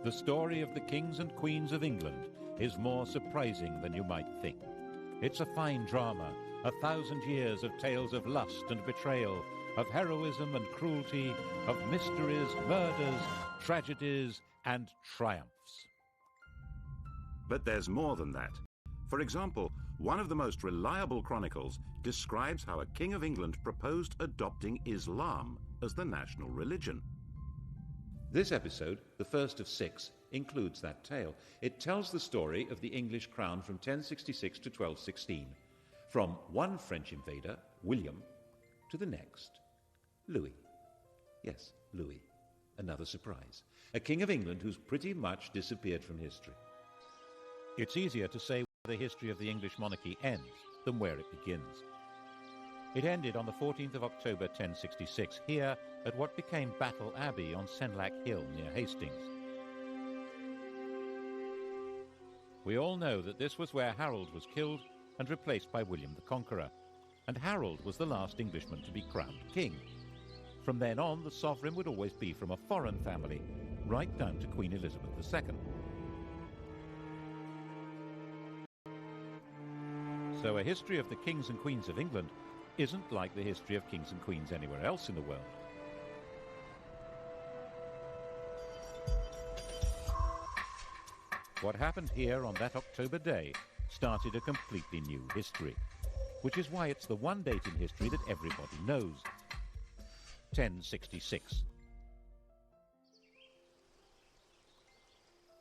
The story of the kings and queens of England is more surprising than you might think. It's a fine drama, 1,000 years of tales of lust and betrayal, of heroism and cruelty, of mysteries, murders, tragedies, and triumphs. But there's more than that. For example, one of the most reliable chronicles describes how a king of England proposed adopting Islam as the national religion. This episode, the first of 6, includes that tale. It tells the story of the English crown from 1066 to 1216, from one French invader, William, to the next, Louis. Yes, Louis. Another surprise. A king of England who's pretty much disappeared from history. It's easier to say where the history of the English monarchy ends than where it begins. It ended on the 14th of October 1066, here at what became Battle Abbey on Senlac Hill near Hastings. We all know that this was where Harold was killed and replaced by William the Conqueror, and Harold was the last Englishman to be crowned king. From then on, the sovereign would always be from a foreign family, right down to Queen Elizabeth II. So a history of the kings and queens of England isn't like the history of kings and queens anywhere else in the world. What happened here on that October day started a completely new history, which is why it's the one date in history that everybody knows. 1066.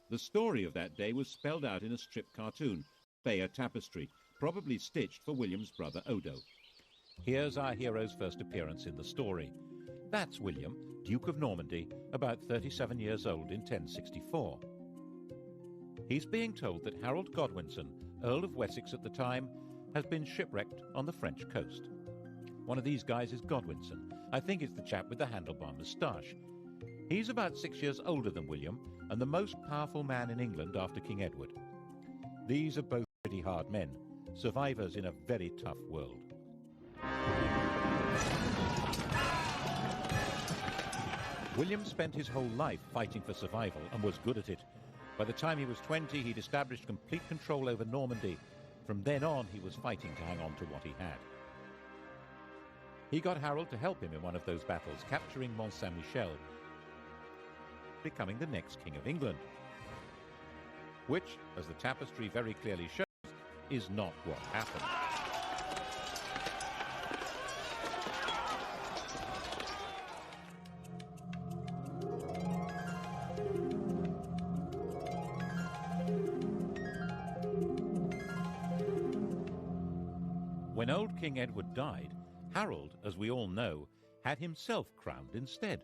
The story of that day was spelled out in a strip cartoon, Bayeux tapestry, probably stitched for William's brother Odo. Here's our hero's first appearance in the story. That's William, Duke of Normandy, about 37 years old in 1064. He's being told that Harold Godwinson, Earl of Wessex at the time, has been shipwrecked on the French coast. One of these guys is Godwinson. I think it's the chap with the handlebar moustache. He's about 6 years older than William and the most powerful man in England after King Edward. These are both pretty hard men, survivors in a very tough world. William spent his whole life fighting for survival and was good at it. By the time he was 20, he'd established complete control over Normandy. From then on, he was fighting to hang on to what he had. He got Harold to help him in one of those battles, capturing Mont Saint-Michel, becoming the next King of England. Which, as the tapestry very clearly shows, is not what happened. When old King Edward died, Harold, as we all know, had himself crowned instead.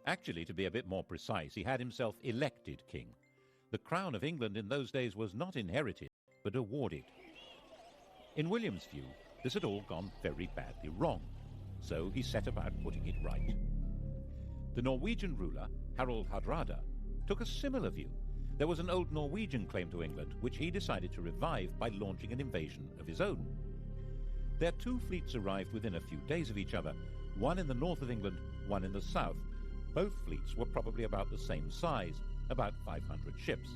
Actually, to be a bit more precise, he had himself elected king. The crown of England in those days was not inherited, but awarded. In William's view, this had all gone very badly wrong, so he set about putting it right. The Norwegian ruler, Harald Hardrada, took a similar view. There was an old Norwegian claim to England, which he decided to revive by launching an invasion of his own. Their two fleets arrived within a few days of each other, one in the north of England, one in the south. Both fleets were probably about the same size, about 500 ships.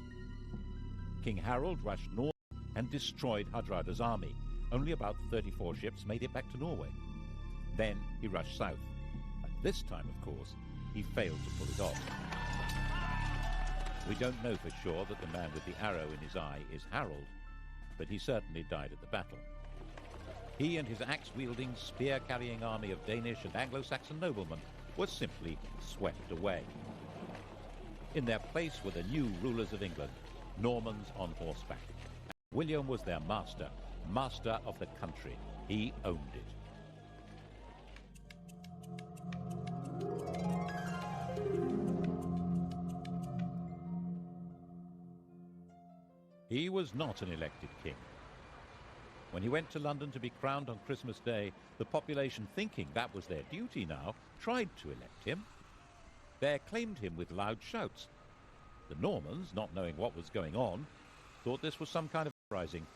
King Harold rushed north and destroyed Hardrada's army. Only about 34 ships made it back to Norway. Then he rushed south, and this time, of course, he failed to pull it off. We don't know for sure that the man with the arrow in his eye is Harold, but he certainly died at the battle. He and his axe-wielding, spear-carrying army of Danish and Anglo-Saxon noblemen were simply swept away. In their place were the new rulers of England, Normans on horseback. And William was their master of the country. He owned it. He was not an elected king. When he went to London to be crowned on Christmas Day, the population, thinking that was their duty now, tried to elect him. They acclaimed him with loud shouts. The Normans, not knowing what was going on, thought this was some kind of uprising.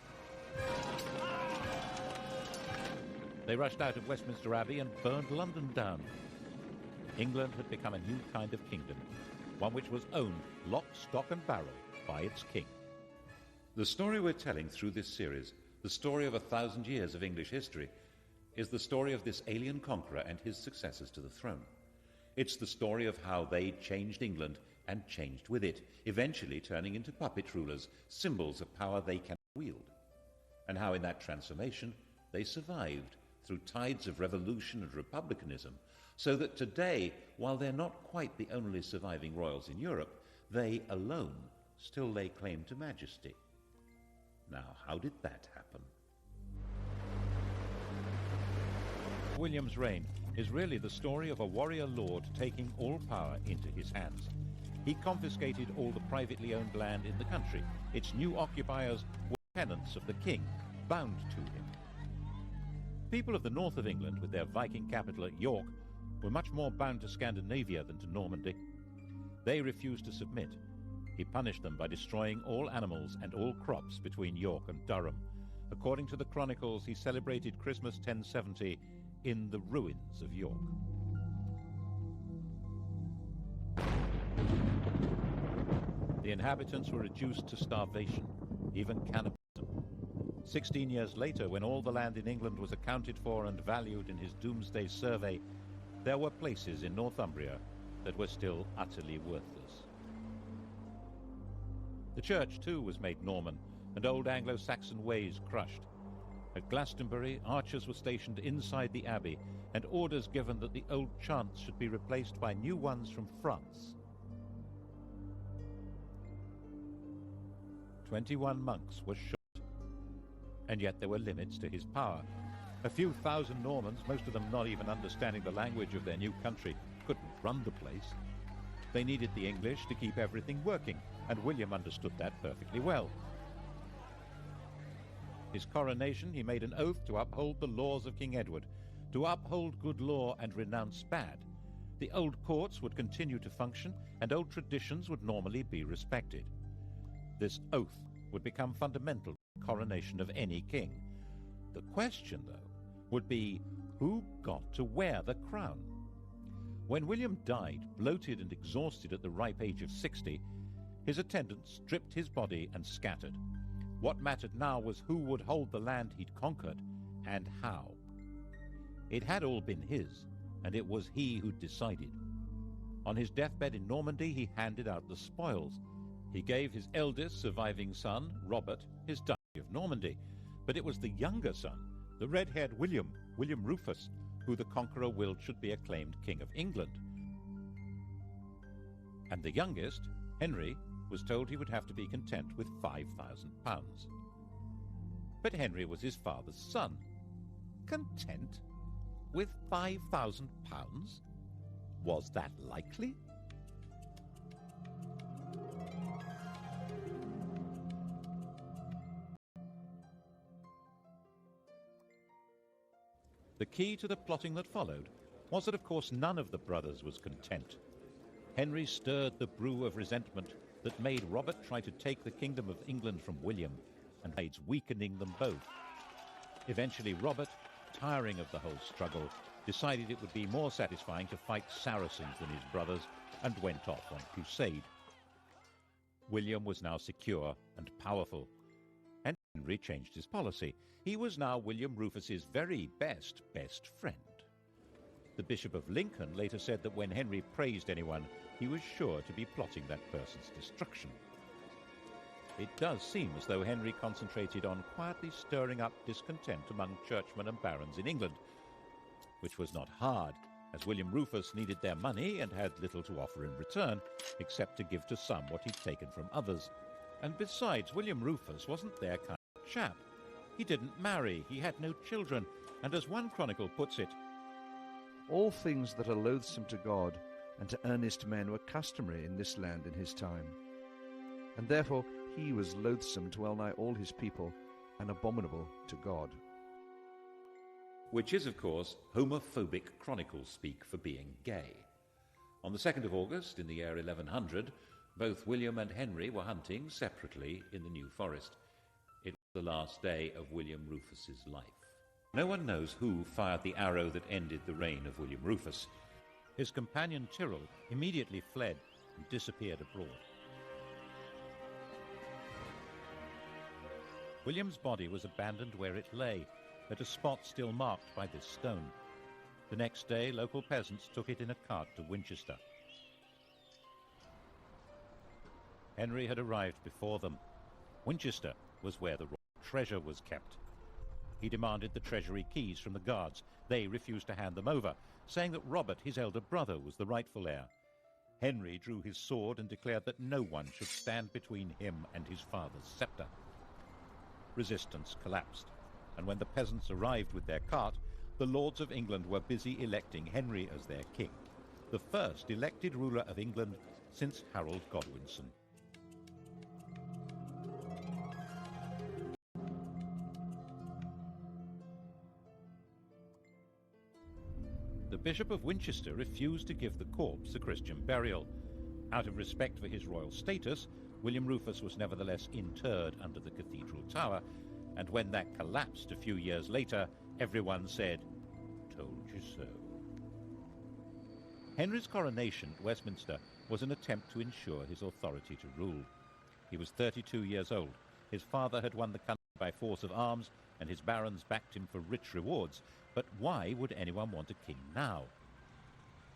They rushed out of Westminster Abbey and burned London down. England had become a new kind of kingdom, one which was owned lock, stock and barrel by its king. The story we're telling through this series, the story of 1,000 years of English history, is the story of this alien conqueror and his successors to the throne. It's the story of how they changed England and changed with it, eventually turning into puppet rulers, symbols of power they can wield, and how in that transformation they survived through tides of revolution and republicanism, so that today, while they're not quite the only surviving royals in Europe, they alone still lay claim to majesty. Now, how did that happen? William's reign is really the story of a warrior lord taking all power into his hands. He confiscated all the privately owned land in the country. Its new occupiers were tenants of the king, bound to him. People of the north of England, with their Viking capital at York, were much more bound to Scandinavia than to Normandy. They refused to submit. He punished them by destroying all animals and all crops between York and Durham. According to the chronicles, he celebrated Christmas 1070 in the ruins of York. The inhabitants were reduced to starvation, even cannibalism. 16 years later, when all the land in England was accounted for and valued in his Doomsday Survey, there were places in Northumbria that were still utterly worthless. The church, too, was made Norman, and old Anglo-Saxon ways crushed. At Glastonbury, archers were stationed inside the abbey, and orders given that the old chants should be replaced by new ones from France. 21 monks were shot, and yet there were limits to his power. A few thousand Normans, most of them not even understanding the language of their new country, couldn't run the place. They needed the English to keep everything working, and William understood that perfectly well. His coronation, he made an oath to uphold the laws of King Edward, to uphold good law and renounce bad. The old courts would continue to function, and old traditions would normally be respected. This oath would become fundamental to the coronation of any king. The question, though, would be who got to wear the crown? When William died, bloated and exhausted at the ripe age of 60, his attendants stripped his body and scattered. What mattered now was who would hold the land he'd conquered, and how. It had all been his, and it was he who decided. On his deathbed in Normandy, he handed out the spoils. He gave his eldest surviving son, Robert, his Duchy of Normandy, but it was the younger son, the red-haired William Rufus, who the conqueror willed should be acclaimed King of England. And the youngest, Henry, was told he would have to be content with £5,000. But Henry was his father's son. Content with £5,000? Was that likely? The key to the plotting that followed was that, of course, none of the brothers was content. Henry stirred the brew of resentment that made Robert try to take the kingdom of England from William, and aids weakening them both. Eventually, Robert, tiring of the whole struggle, decided it would be more satisfying to fight Saracens than his brothers, and went off on crusade. William was now secure and powerful, and Henry changed his policy. He was now William Rufus's very best friend. The Bishop of Lincoln later said that when Henry praised anyone, he was sure to be plotting that person's destruction. It does seem as though Henry concentrated on quietly stirring up discontent among churchmen and barons in England, which was not hard, as William Rufus needed their money and had little to offer in return, except to give to some what he'd taken from others. And besides, William Rufus wasn't their kind of chap. He didn't marry, he had no children, and as one chronicle puts it, all things that are loathsome to God and to earnest men were customary in this land in his time. And therefore he was loathsome to well nigh all his people, and abominable to God. Which is, of course, homophobic chronicles speak for being gay. On the 2nd of August, in the year 1100, both William and Henry were hunting separately in the New Forest. It was the last day of William Rufus's life. No one knows who fired the arrow that ended the reign of William Rufus. his companion Tyrrell immediately fled, and disappeared abroad. William's body was abandoned where it lay, at a spot still marked by this stone. The next day, local peasants took it in a cart to Winchester. Henry had arrived before them. Winchester was where the royal treasure was kept. He demanded the treasury keys from the guards. They refused to hand them over, saying that Robert, his elder brother, was the rightful heir. Henry drew his sword and declared that no one should stand between him and his father's scepter. Resistance collapsed, and when the peasants arrived with their cart, the lords of England were busy electing Henry as their king, the first elected ruler of England since Harold Godwinson. The Bishop of Winchester refused to give the corpse a Christian burial. Out of respect for his royal status, William Rufus was nevertheless interred under the cathedral tower, and when that collapsed a few years later, everyone said, "Told you so." Henry's coronation at Westminster was an attempt to ensure his authority to rule. He was 32 years old. His father had won the country by force of arms, and his barons backed him for rich rewards. But why would anyone want a king now?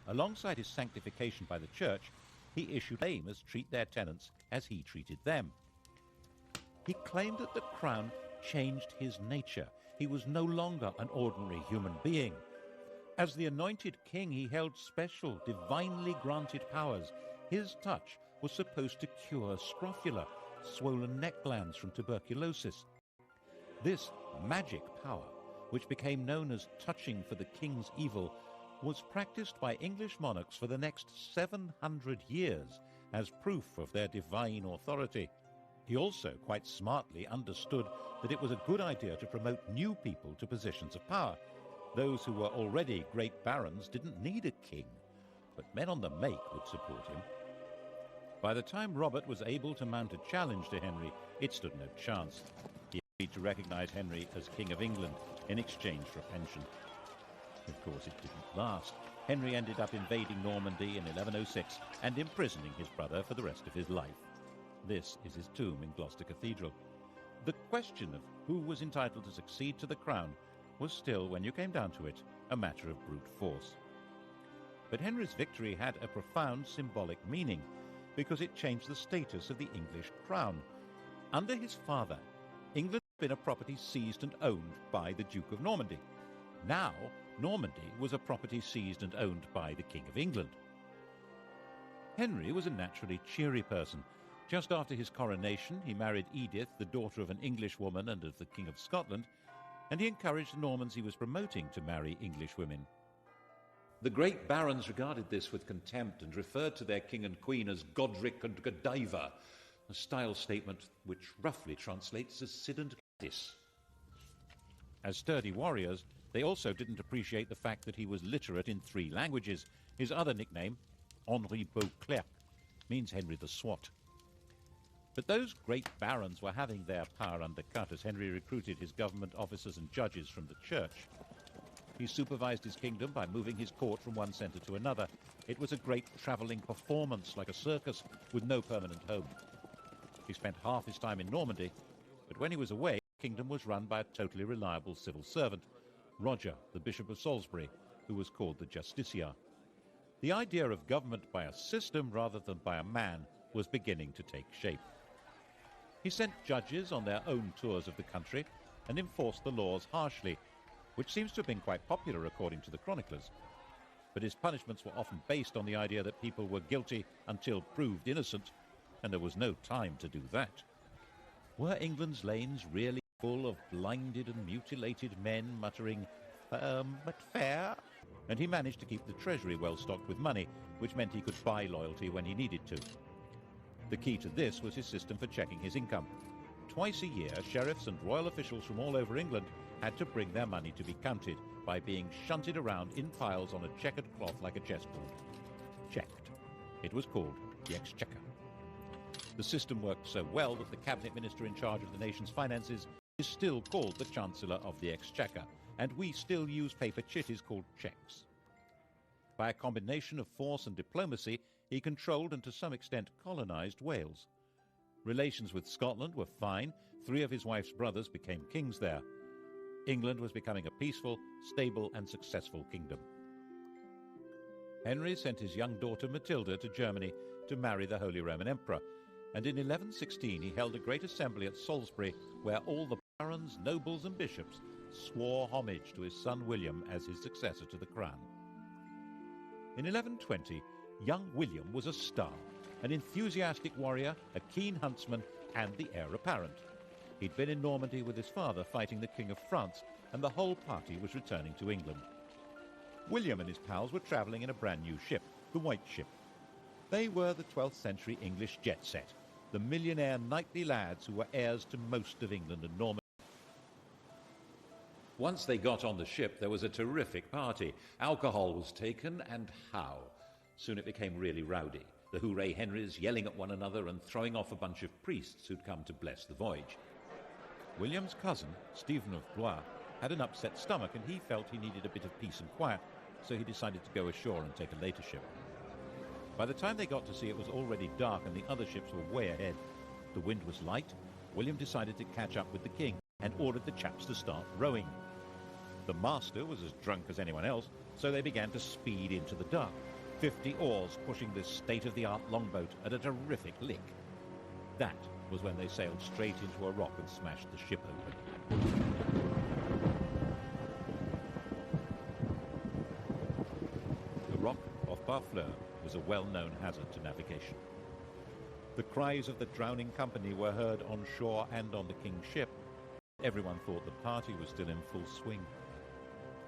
Alongside his sanctification by the church, he issued laymen treat their tenants as he treated them. He claimed that the crown changed his nature. He was no longer an ordinary human being. As the anointed king, he held special, divinely granted powers. His touch was supposed to cure scrofula, swollen neck glands from tuberculosis. This magic power, which became known as touching for the king's evil, was practiced by English monarchs for the next 700 years as proof of their divine authority. He also quite smartly understood that it was a good idea to promote new people to positions of power. Those who were already great barons didn't need a king, but men on the make would support him. By the time Robert was able to mount a challenge to Henry, it stood no chance. He agreed to recognize Henry as King of England in exchange for a pension. Of course, it didn't last. Henry ended up invading Normandy in 1106 and imprisoning his brother for the rest of his life. This is his tomb in Gloucester Cathedral. The question of who was entitled to succeed to the crown was still, when you came down to it, a matter of brute force. But Henry's victory had a profound symbolic meaning, because it changed the status of the English crown. Under his father, England had been a property seized and owned by the Duke of Normandy. Now, Normandy was a property seized and owned by the King of England. Henry was a naturally cheery person. Just after his coronation, he married Edith, the daughter of an English woman and of the King of Scotland, and he encouraged the Normans he was promoting to marry English women. The great barons regarded this with contempt and referred to their king and queen as Godric and Godiva, a style statement which roughly translates as Sid and Gladys. As sturdy warriors, they also didn't appreciate the fact that he was literate in 3 languages. His other nickname, Henri Beauclerc, means Henry the Swat. But those great barons were having their power undercut as Henry recruited his government officers and judges from the church. He supervised his kingdom by moving his court from one centre to another. It was a great travelling performance, like a circus, with no permanent home. He spent half his time in Normandy, but when he was away, the kingdom was run by a totally reliable civil servant, Roger, the Bishop of Salisbury, who was called the Justiciar. The idea of government by a system rather than by a man was beginning to take shape. He sent judges on their own tours of the country and enforced the laws harshly, which seems to have been quite popular according to the chroniclers. But his punishments were often based on the idea that people were guilty until proved innocent, and there was no time to do that. Were England's lanes really full of blinded and mutilated men muttering, "Firm but fair"? And he managed to keep the treasury well stocked with money, which meant he could buy loyalty when he needed to. The key to this was his system for checking his income. Twice a year, sheriffs and royal officials from all over England had to bring their money to be counted by being shunted around in piles on a checkered cloth like a chessboard. Checked. It was called the Exchequer. The system worked so well that the cabinet minister in charge of the nation's finances is still called the Chancellor of the Exchequer, and we still use paper chitties called cheques. By a combination of force and diplomacy, He controlled and to some extent colonized Wales. Relations with Scotland were fine. 3 of his wife's brothers became kings there. England was becoming a peaceful, stable and successful kingdom. Henry sent his young daughter Matilda to Germany to marry the Holy Roman Emperor, and in 1116 he held a great assembly at Salisbury where all the barons, nobles and bishops swore homage to his son William as his successor to the crown. In 1120, young William was a star, an enthusiastic warrior, a keen huntsman and the heir apparent. He'd been in Normandy with his father fighting the King of France, and the whole party was returning to England. William and his pals were travelling in a brand new ship, the White Ship. They were the 12th century English jet set, the millionaire knightly lads who were heirs to most of England and Normandy. Once they got on the ship, there was a terrific party. Alcohol was taken, and how? Soon it became really rowdy. The Hooray Henrys yelling at one another and throwing off a bunch of priests who'd come to bless the voyage. William's cousin, Stephen of Blois, had an upset stomach and he felt he needed a bit of peace and quiet, so he decided to go ashore and take a later ship. By the time they got to sea, it was already dark and the other ships were way ahead. The wind was light. William decided to catch up with the king and ordered the chaps to start rowing. The master was as drunk as anyone else, so they began to speed into the dark, 50 oars pushing this state-of-the-art longboat at a terrific lick. That was when they sailed straight into a rock and smashed the ship open. The rock off Barfleur was a well-known hazard to navigation. The cries of the drowning company were heard on shore and on the king's ship. Everyone thought the party was still in full swing.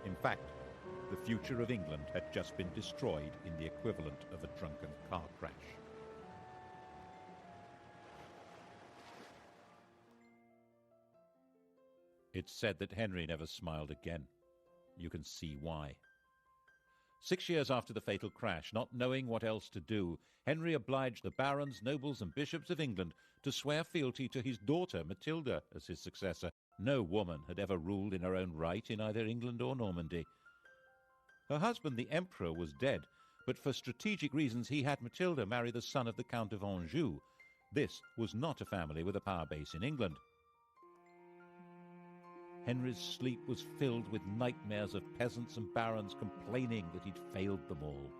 In fact, the future of England had just been destroyed in the equivalent of a drunken car crash. It's said that Henry never smiled again. You can see why. 6 years after the fatal crash, not knowing what else to do, Henry obliged the barons, nobles and bishops of England to swear fealty to his daughter Matilda as his successor. No woman had ever ruled in her own right in either England or Normandy. Her husband, the Emperor, was dead, but for strategic reasons he had Matilda marry the son of the Count of Anjou. This was not a family with a power base in England. Henry's sleep was filled with nightmares of peasants and barons complaining that he'd failed them all.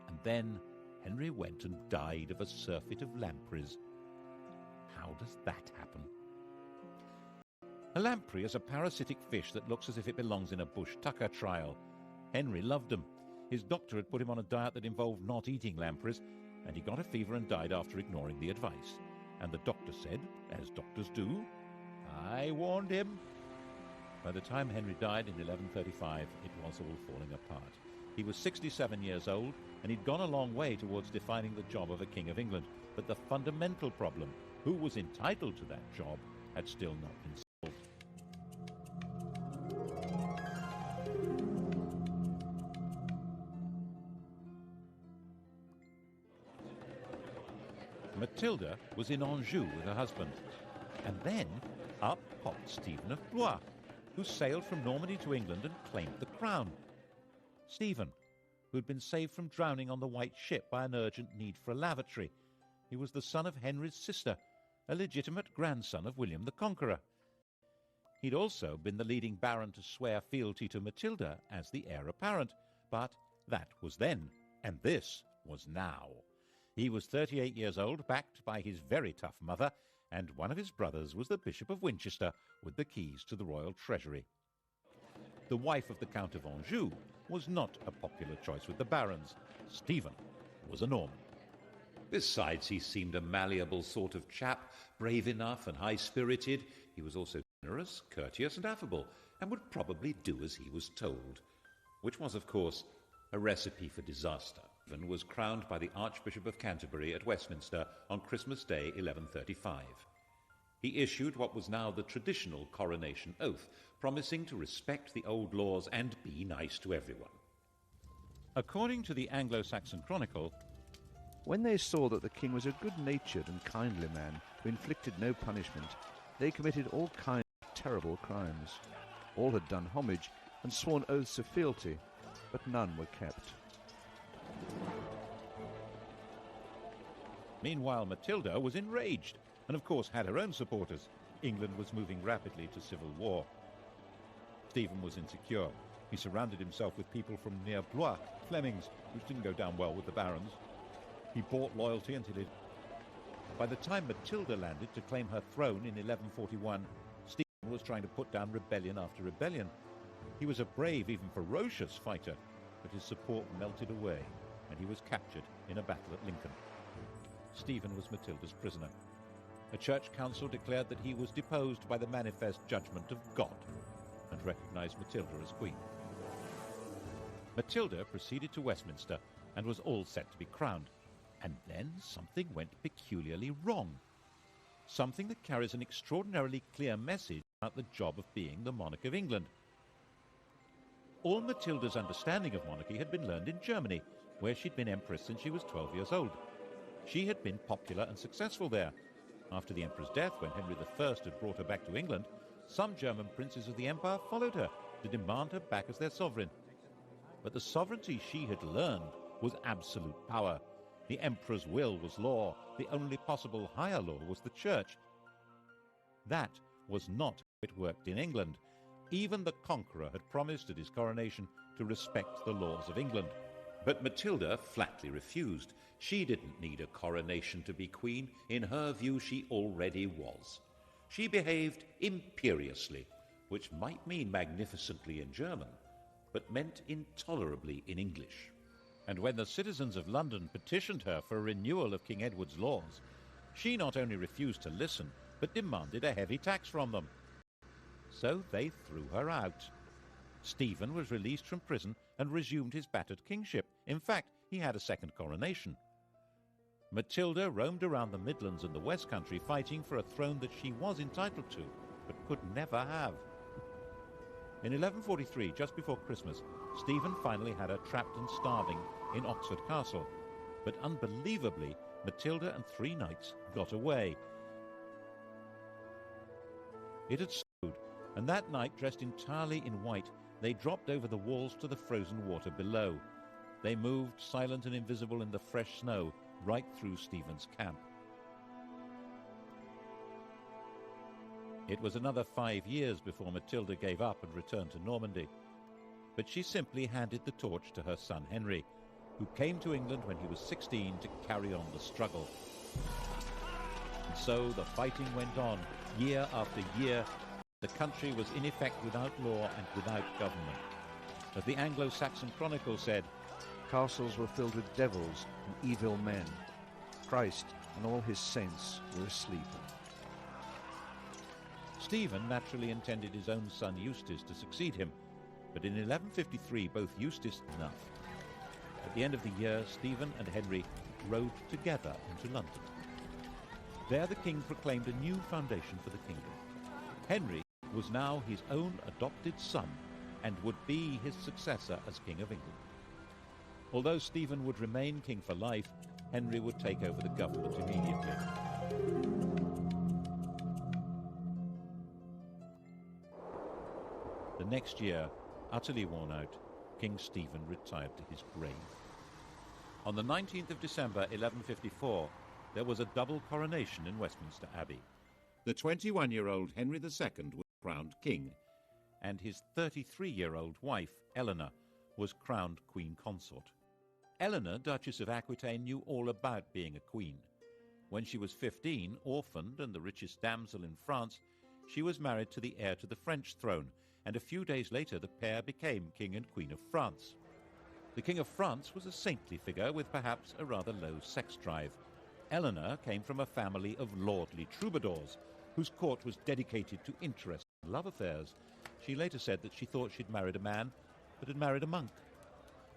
And then Henry went and died of a surfeit of lampreys. How does that happen? A lamprey is a parasitic fish that looks as if it belongs in a bush tucker trial. Henry loved them. His doctor had put him on a diet that involved not eating lampreys, and he got a fever and died after ignoring the advice. And the doctor said, as doctors do, "I warned him." By the time Henry died in 1135, it was all falling apart. He was 67 years old, and he'd gone a long way towards defining the job of a King of England. But the fundamental problem, who was entitled to that job, had still not been solved. Matilda was in Anjou with her husband. And then up popped Stephen of Blois, who sailed from Normandy to England and claimed the crown. Stephen, who had been saved from drowning on the White Ship by an urgent need for a lavatory. He was the son of Henry's sister, a legitimate grandson of William the Conqueror. He'd also been the leading baron to swear fealty to Matilda as the heir apparent, but that was then, and this was now. He was 38 years old, backed by his very tough mother, and one of his brothers was the Bishop of Winchester with the keys to the royal treasury. The wife of the Count of Anjou was not a popular choice with the barons. Stephen was a Norman. Besides, he seemed a malleable sort of chap, brave enough and high-spirited. He was also generous, courteous and affable, and would probably do as he was told, which was, of course, a recipe for disaster. Stephen was crowned by the Archbishop of Canterbury at Westminster on Christmas Day 1135. He issued what was now the traditional coronation oath, promising to respect the old laws and be nice to everyone. According to the Anglo-Saxon Chronicle, when they saw that the king was a good-natured and kindly man who inflicted no punishment, they committed all kinds of terrible crimes. All had done homage and sworn oaths of fealty, but none were kept. Meanwhile, Matilda was enraged and, of course, had her own supporters. England was moving rapidly to civil war. Stephen was insecure. He surrounded himself with people from near Blois, Flemings, which didn't go down well with the barons. He bought loyalty until it... By the time Matilda landed to claim her throne in 1141, Stephen was trying to put down rebellion after rebellion. He was a brave, even ferocious fighter, but his support melted away, and he was captured in a battle at Lincoln. Stephen was Matilda's prisoner. A church council declared that he was deposed by the manifest judgment of God and recognized Matilda as queen. Matilda proceeded to Westminster and was all set to be crowned. And then something went peculiarly wrong. Something that carries an extraordinarily clear message about the job of being the monarch of England. All Matilda's understanding of monarchy had been learned in Germany, where she'd been empress since she was 12 years old. She had been popular and successful there. After the emperor's death, when Henry I had brought her back to England, some German princes of the empire followed her to demand her back as their sovereign. But the sovereignty she had learned was absolute power. The emperor's will was law. The only possible higher law was the church. That was not how it worked in England. Even the conqueror had promised at his coronation to respect the laws of England. But Matilda flatly refused. She didn't need a coronation to be queen. In her view, she already was. She behaved imperiously, which might mean magnificently in German, but meant intolerably in English. And when the citizens of London petitioned her for a renewal of King Edward's laws, she not only refused to listen, but demanded a heavy tax from them. So they threw her out. Stephen was released from prison and resumed his battered kingship. In fact, he had a second coronation. Matilda roamed around the Midlands and the West Country fighting for a throne that she was entitled to, but could never have. In 1143, just before Christmas, Stephen finally had her trapped and starving in Oxford Castle. But unbelievably, Matilda and 3 knights got away. It had snowed, and that night, dressed entirely in white, they dropped over the walls to the frozen water below. They moved, silent and invisible in the fresh snow, right through Stephen's camp. It was another 5 years before Matilda gave up and returned to Normandy. But she simply handed the torch to her son Henry, who came to England when he was 16 to carry on the struggle. And so the fighting went on, year after year. The country was in effect without law and without government. As the Anglo-Saxon Chronicle said, Castles were filled with devils and evil men. Christ and all his saints were asleep. Stephen naturally intended his own son Eustace to succeed him, but in 1153 both Eustace and enough. At the end of the year, Stephen and Henry rode together into London. There the king proclaimed a new foundation for the kingdom. Henry was now his own adopted son and would be his successor as King of England. Although Stephen would remain king for life, Henry would take over the government immediately. The next year, utterly worn out, King Stephen retired to his grave. On the 19th of December 1154, there was a double coronation in Westminster Abbey. The 21-year-old Henry II was crowned king, and his 33-year-old wife, Eleanor, was crowned queen consort. Eleanor, Duchess of Aquitaine, knew all about being a queen. When she was 15, orphaned and the richest damsel in France, she was married to the heir to the French throne, and a few days later the pair became King and Queen of France. The King of France was a saintly figure with perhaps a rather low sex drive. Eleanor came from a family of lordly troubadours, whose court was dedicated to interest and love affairs. She later said that she thought she'd married a man, but had married a monk.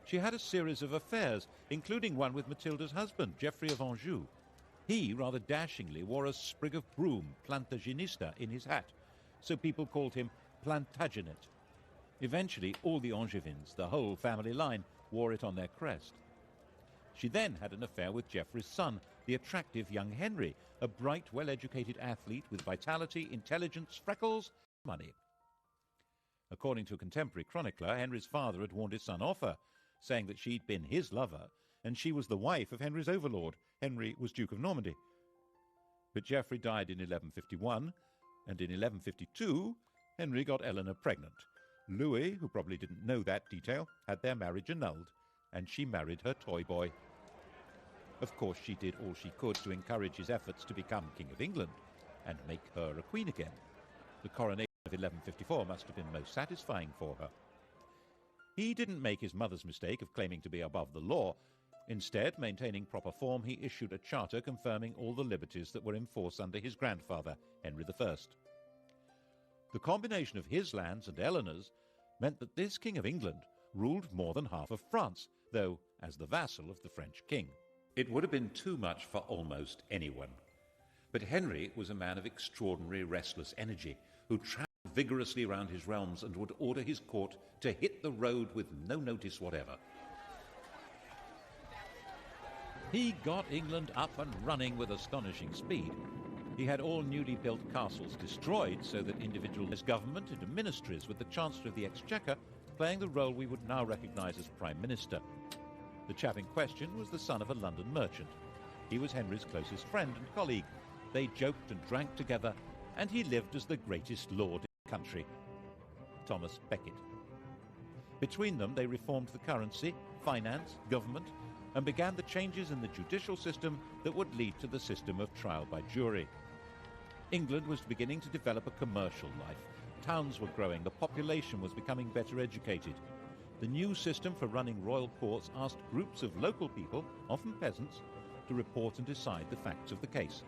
She had a series of affairs, including one with Matilda's husband, Geoffrey of Anjou. He, rather dashingly, wore a sprig of broom, Plantagenista, in his hat, so people called him Plantagenet. Eventually, all the Angevins, the whole family line, wore it on their crest. She then had an affair with Geoffrey's son, the attractive young Henry, a bright, well-educated athlete with vitality, intelligence, freckles, money. According to a contemporary chronicler, Henry's father had warned his son off her, saying that she'd been his lover, and she was the wife of Henry's overlord. Henry was Duke of Normandy. But Geoffrey died in 1151, and in 1152, Henry got Eleanor pregnant. Louis, who probably didn't know that detail, had their marriage annulled, and she married her toy boy. Of course, she did all she could to encourage his efforts to become King of England and make her a queen again. The coronation of 1154 must have been most satisfying for her. He didn't make his mother's mistake of claiming to be above the law. Instead, maintaining proper form, he issued a charter confirming all the liberties that were in force under his grandfather, Henry I. The combination of his lands and Eleanor's meant that this King of England ruled more than half of France, though as the vassal of the French king. It would have been too much for almost anyone. But Henry was a man of extraordinary restless energy, who travelled vigorously around his realms and would order his court to hit the road with no notice whatever. He got England up and running with astonishing speed. He had all newly built castles destroyed so that individual government into ministries, with the Chancellor of the Exchequer playing the role we would now recognise as Prime Minister. The chap in question was the son of a London merchant. He was Henry's closest friend and colleague. They joked and drank together, and he lived as the greatest lord in the country, Thomas Becket. Between them, they reformed the currency, finance, government, and began the changes in the judicial system that would lead to the system of trial by jury. England was beginning to develop a commercial life. Towns were growing, the population was becoming better educated. The new system for running royal courts asked groups of local people, often peasants, to report and decide the facts of the case.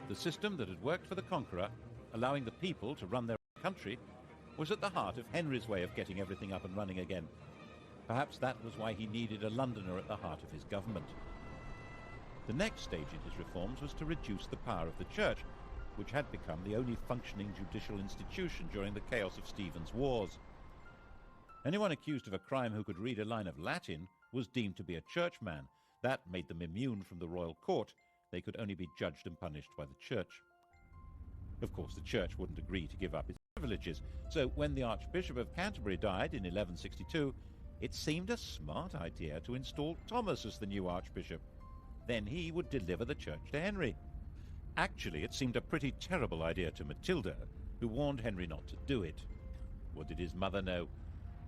The system that had worked for the conqueror, allowing the people to run their country, was at the heart of Henry's way of getting everything up and running again. Perhaps that was why he needed a Londoner at the heart of his government. The next stage in his reforms was to reduce the power of the church, which had become the only functioning judicial institution during the chaos of Stephen's wars. Anyone accused of a crime who could read a line of Latin was deemed to be a churchman. That made them immune from the royal court. They could only be judged and punished by the church. Of course, the church wouldn't agree to give up its privileges, so when the Archbishop of Canterbury died in 1162, it seemed a smart idea to install Thomas as the new archbishop. Then he would deliver the church to Henry. Actually, it seemed a pretty terrible idea to Matilda, who warned Henry not to do it. What did his mother know?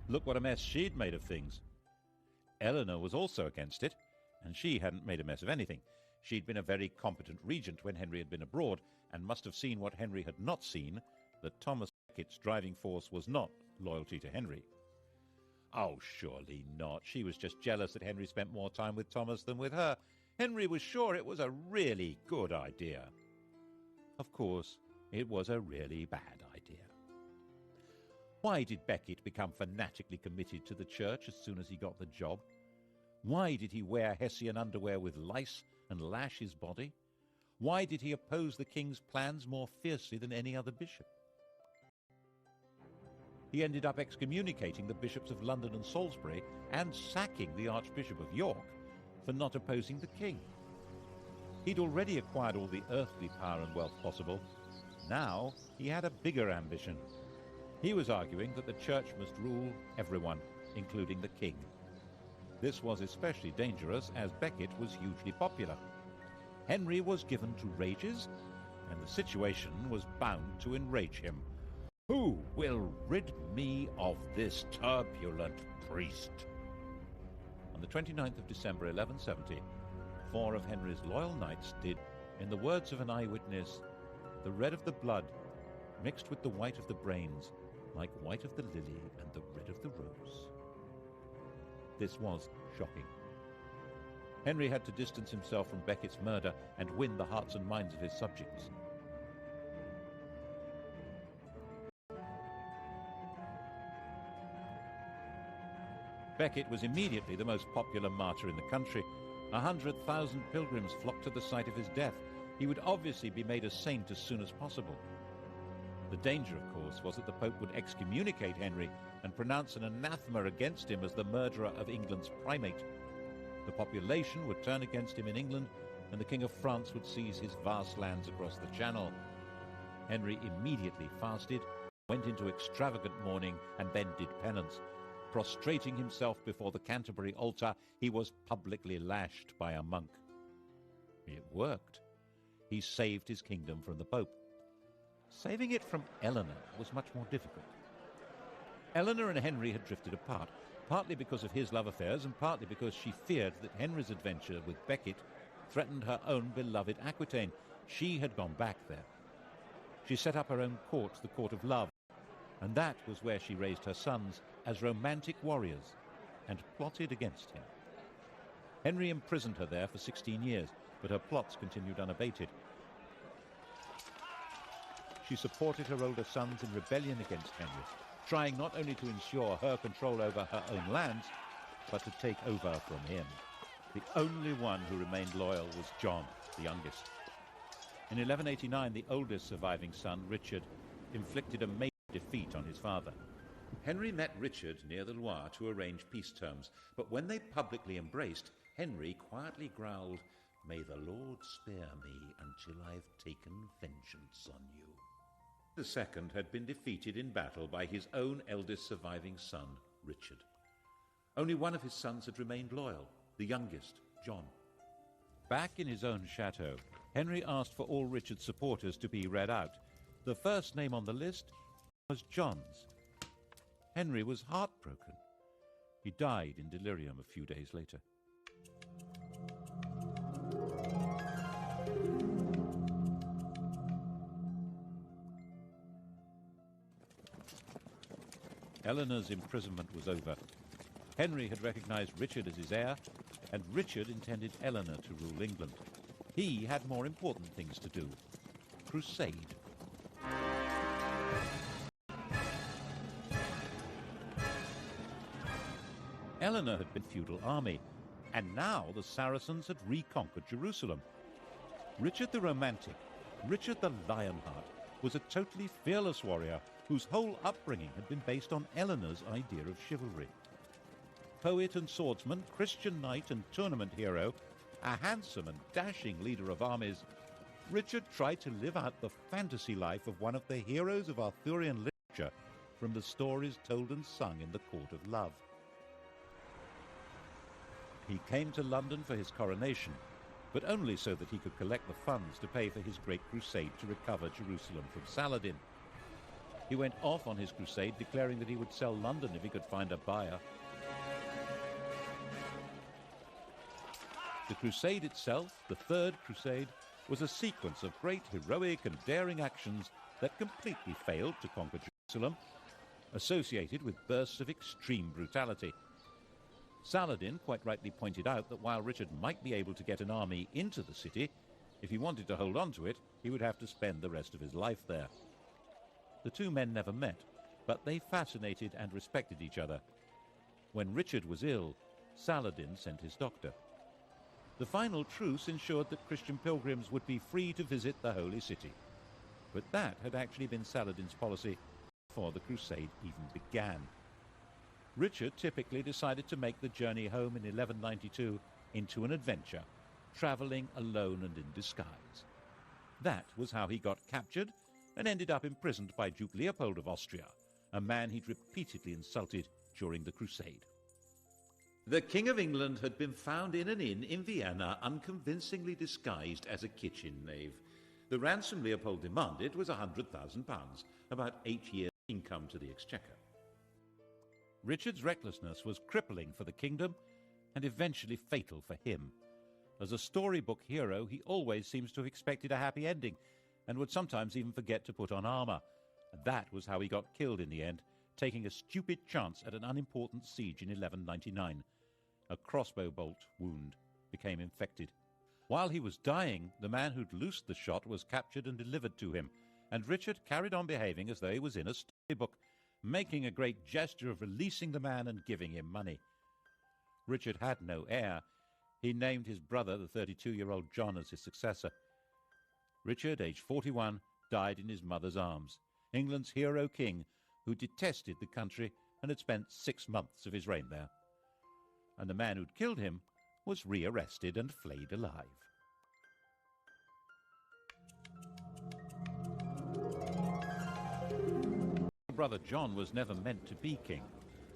Look what a mess she'd made of things. Eleanor was also against it, and she hadn't made a mess of anything. She'd been a very competent regent when Henry had been abroad, and must have seen what Henry had not seen, that Thomas Becket's driving force was not loyalty to Henry. Oh, surely not. She was just jealous that Henry spent more time with Thomas than with her. Henry was sure it was a really good idea. Of course, it was a really bad idea. Why did Becket become fanatically committed to the church as soon as he got the job? Why did he wear Hessian underwear with lice and lash his body? Why did he oppose the king's plans more fiercely than any other bishop? He ended up excommunicating the bishops of London and Salisbury and sacking the Archbishop of York for not opposing the king. He'd already acquired all the earthly power and wealth possible. Now he had a bigger ambition. He was arguing that the church must rule everyone, including the king. This was especially dangerous as Becket was hugely popular. Henry was given to rages, and the situation was bound to enrage him. Who will rid me of this turbulent priest? On the 29th of December 1170, 4 of Henry's loyal knights did, in the words of an eyewitness, the red of the blood mixed with the white of the brains, like white of the lily and the red of the rose. This was shocking. Henry had to distance himself from Becket's murder and win the hearts and minds of his subjects. Becket was immediately the most popular martyr in the country. 100,000 pilgrims flocked to the site of his death. He would obviously be made a saint as soon as possible. The danger, of course, was that the Pope would excommunicate Henry and pronounce an anathema against him as the murderer of England's primate. The population would turn against him in England, and the King of France would seize his vast lands across the Channel. Henry immediately fasted, went into extravagant mourning, and then did penance. Prostrating himself before the Canterbury altar, he was publicly lashed by a monk. It worked. He saved his kingdom from the Pope. Saving it from Eleanor was much more difficult. Eleanor and Henry had drifted apart, partly because of his love affairs and partly because she feared that Henry's adventure with Becket threatened her own beloved Aquitaine. She had gone back there. She set up her own court, the Court of Love, and that was where she raised her sons as romantic warriors and plotted against him. Henry imprisoned her there for 16 years, but her plots continued unabated. She supported her older sons in rebellion against Henry, trying not only to ensure her control over her own lands, but to take over from him. The only one who remained loyal was John, the youngest. In 1189, the oldest surviving son, Richard, inflicted a major defeat on his father. Henry met Richard near the Loire to arrange peace terms, but when they publicly embraced, Henry quietly growled, "May the Lord spare me until I've taken vengeance on you." The second had been defeated in battle by his own eldest surviving son, Richard. Only one of his sons had remained loyal, the youngest, John. Back in his own chateau, Henry asked for all Richard's supporters to be read out. The first name on the list was John's. Henry was heartbroken. He died in delirium a few days later. Eleanor's imprisonment was over. Henry had recognized Richard as his heir, and Richard intended Eleanor to rule England. He had more important things to do. Crusade. Eleanor had been a feudal army, and now the Saracens had reconquered Jerusalem. Richard the Romantic, Richard the Lionheart, was a totally fearless warrior whose whole upbringing had been based on Eleanor's idea of chivalry. Poet and swordsman, Christian knight and tournament hero, a handsome and dashing leader of armies, Richard tried to live out the fantasy life of one of the heroes of Arthurian literature from the stories told and sung in the Court of Love. He came to London for his coronation, but only so that he could collect the funds to pay for his great crusade to recover Jerusalem from Saladin. He went off on his crusade, declaring that he would sell London if he could find a buyer. The crusade itself, the Third Crusade, was a sequence of great heroic and daring actions that completely failed to conquer Jerusalem, associated with bursts of extreme brutality. Saladin quite rightly pointed out that while Richard might be able to get an army into the city, if he wanted to hold on to it, he would have to spend the rest of his life there. The two men never met, but they fascinated and respected each other. When Richard was ill, Saladin sent his doctor. The final truce ensured that Christian pilgrims would be free to visit the Holy City. But that had actually been Saladin's policy before the crusade even began. Richard typically decided to make the journey home in 1192 into an adventure, traveling alone and in disguise. That was how he got captured and ended up imprisoned by Duke Leopold of Austria, a man he'd repeatedly insulted during the crusade. The King of England had been found in an inn in Vienna, unconvincingly disguised as a kitchen knave. The ransom Leopold demanded was £100,000, about 8 years' income to the Exchequer. Richard's recklessness was crippling for the kingdom and eventually fatal for him. As a storybook hero, he always seems to have expected a happy ending and would sometimes even forget to put on armor. That was how he got killed in the end, taking a stupid chance at an unimportant siege in 1199. A crossbow bolt wound became infected. While he was dying, the man who'd loosed the shot was captured and delivered to him, and Richard carried on behaving as though he was in a storybook, making a great gesture of releasing the man and giving him money. Richard had no heir. He named his brother, the 32-year-old John, as his successor. Richard, aged 41, died in his mother's arms, England's hero king, who detested the country and had spent 6 months of his reign there. And the man who'd killed him was rearrested and flayed alive. Brother John was never meant to be king.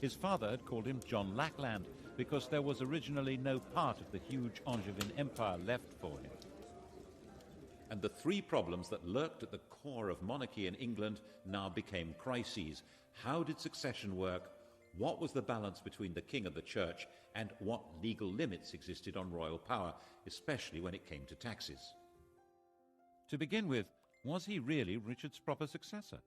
His father had called him John Lackland because there was originally no part of the huge Angevin Empire left for him. And the three problems that lurked at the core of monarchy in England now became crises. How did succession work? What was the balance between the king and the church? And what legal limits existed on royal power, especially when it came to taxes? To begin with, was he really Richard's proper successor?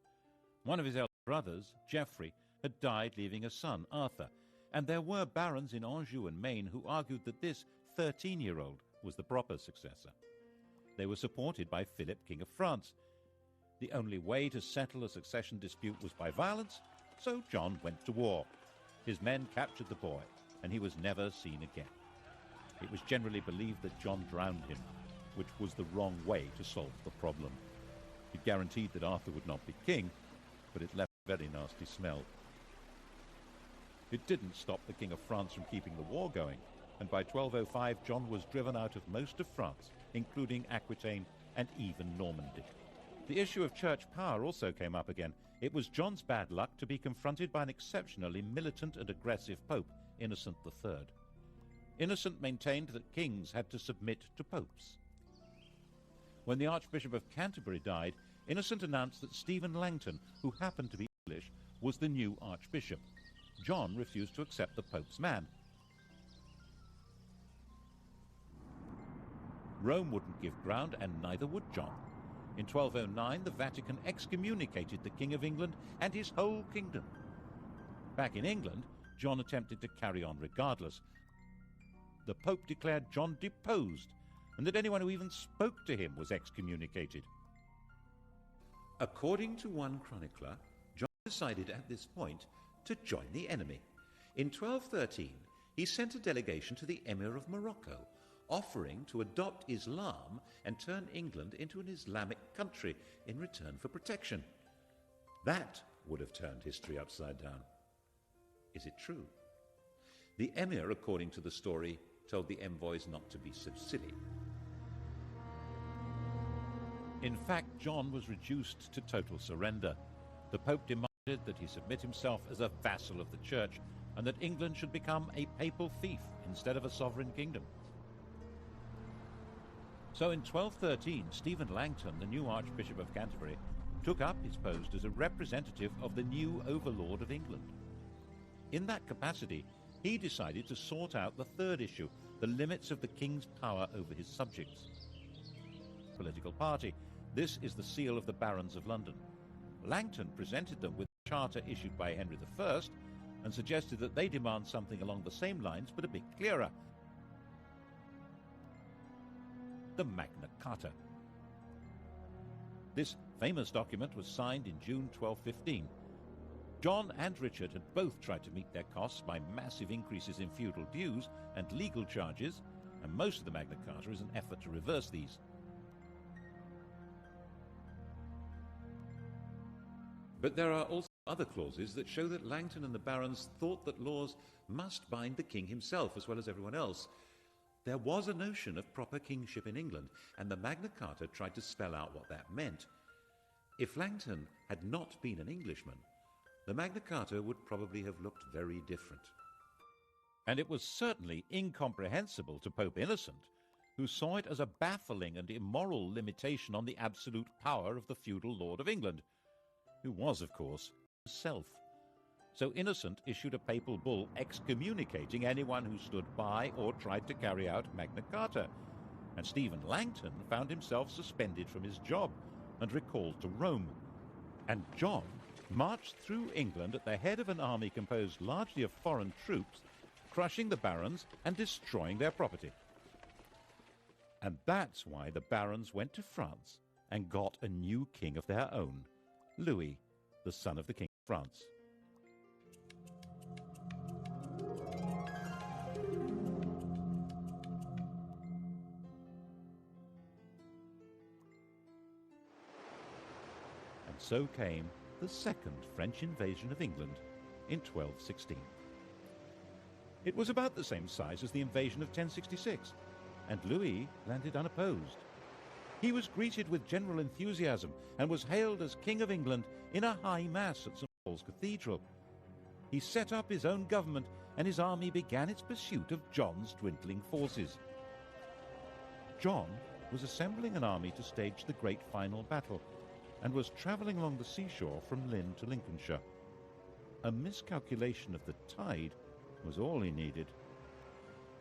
One of his elder brothers, Geoffrey, had died leaving a son, Arthur, and there were barons in Anjou and Maine who argued that this 13-year-old was the proper successor. They were supported by Philip, King of France. The only way to settle a succession dispute was by violence, so John went to war. His men captured the boy, and he was never seen again. It was generally believed that John drowned him, which was the wrong way to solve the problem. It guaranteed that Arthur would not be king, but it left a very nasty smell. It didn't stop the King of France from keeping the war going, and by 1205 John was driven out of most of France, including Aquitaine and even Normandy. The issue of church power also came up again. It was John's bad luck to be confronted by an exceptionally militant and aggressive pope, Innocent III. Innocent maintained that kings had to submit to popes. When the Archbishop of Canterbury died, Innocent announced that Stephen Langton, who happened to be English, was the new archbishop. John refused to accept the pope's man. Rome wouldn't give ground, and neither would John. In 1209, the Vatican excommunicated the King of England and his whole kingdom. Back in England, John attempted to carry on regardless. The Pope declared John deposed, and that anyone who even spoke to him was excommunicated. According to one chronicler, John decided at this point to join the enemy. In 1213, he sent a delegation to the Emir of Morocco, offering to adopt Islam and turn England into an Islamic country in return for protection. That would have turned history upside down. Is it true? The Emir, according to the story, told the envoys not to be so silly. In fact, John was reduced to total surrender. The Pope demanded that he submit himself as a vassal of the Church, and that England should become a papal fief instead of a sovereign kingdom. So in 1213, Stephen Langton, the new Archbishop of Canterbury, took up his post as a representative of the new overlord of England. In that capacity, he decided to sort out the third issue, the limits of the king's power over his subjects. Political party. This is the seal of the Barons of London. Langton presented them with a charter issued by Henry I and suggested that they demand something along the same lines but a bit clearer. The Magna Carta. This famous document was signed in June 1215. John and Richard had both tried to meet their costs by massive increases in feudal dues and legal charges, and most of the Magna Carta is an effort to reverse these. But there are also other clauses that show that Langton and the barons thought that laws must bind the king himself as well as everyone else. There was a notion of proper kingship in England, and the Magna Carta tried to spell out what that meant. If Langton had not been an Englishman, the Magna Carta would probably have looked very different. And it was certainly incomprehensible to Pope Innocent, who saw it as a baffling and immoral limitation on the absolute power of the feudal Lord of England, who was, of course, himself. So Innocent issued a papal bull excommunicating anyone who stood by or tried to carry out Magna Carta, and Stephen Langton found himself suspended from his job and recalled to Rome. And John marched through England at the head of an army composed largely of foreign troops, crushing the barons and destroying their property. And that's why the barons went to France and got a new king of their own, Louis, the son of the King of France. And so came the second French invasion of England in 1216. It was about the same size as the invasion of 1066, and Louis landed unopposed. He was greeted with general enthusiasm and was hailed as King of England in a high mass at St. Paul's Cathedral. he set up his own government, and his army began its pursuit of John's dwindling forces. John was assembling an army to stage the great final battle, and was travelling along the seashore from Lynn to Lincolnshire. A miscalculation of the tide was all he needed.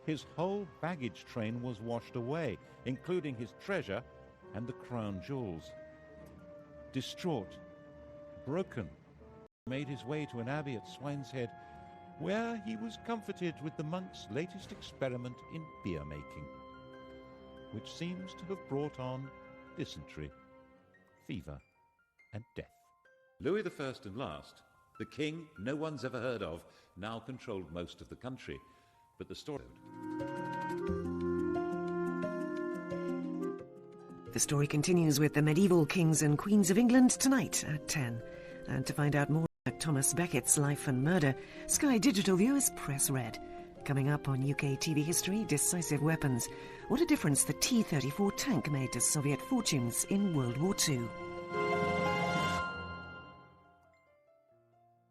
His whole baggage train was washed away, including his treasure and the crown jewels. Distraught, broken, he made his way to an abbey at Swineshead, where he was comforted with the monks' latest experiment in beer making, which seems to have brought on dysentery, fever, and death. Louis I and last, the king no one's ever heard of, now controlled most of the country, but the story... The story continues with the medieval kings and queens of England tonight at 10. And to find out more about Thomas Beckett's life and murder, Sky Digital viewers press red. Coming up on UK TV history, decisive weapons. What a difference the T-34 tank made to Soviet fortunes in World War II.